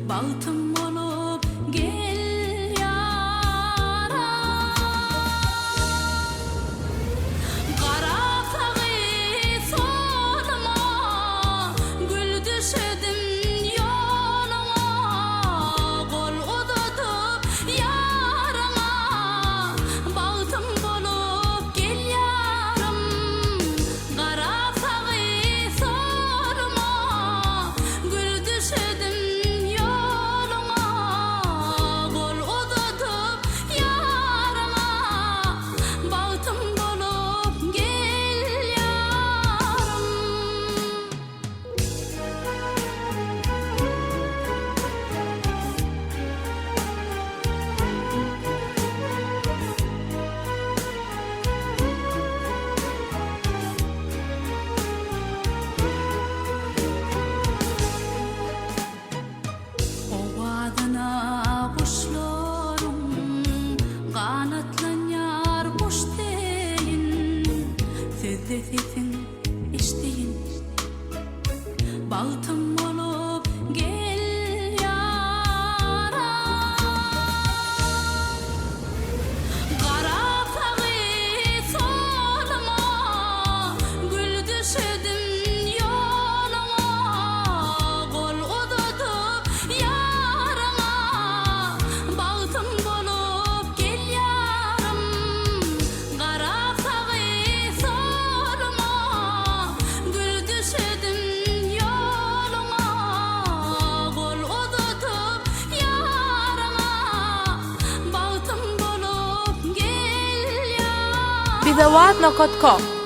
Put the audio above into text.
Bağıtım olup gel yara. Kara tağı soluma, gül düşedim yoluma. Kol uzatıp yarama, bağıtım bolup gel yarım. Kara tağı soluma, gül düşedim Sesin işteyin, bağıtım olup gel yara. Kara tağı soluma, gül düşedim yoluma. Kol uzatıp yarama, bağıtım bolup gel yarım. Kara tağı Bizawadna.com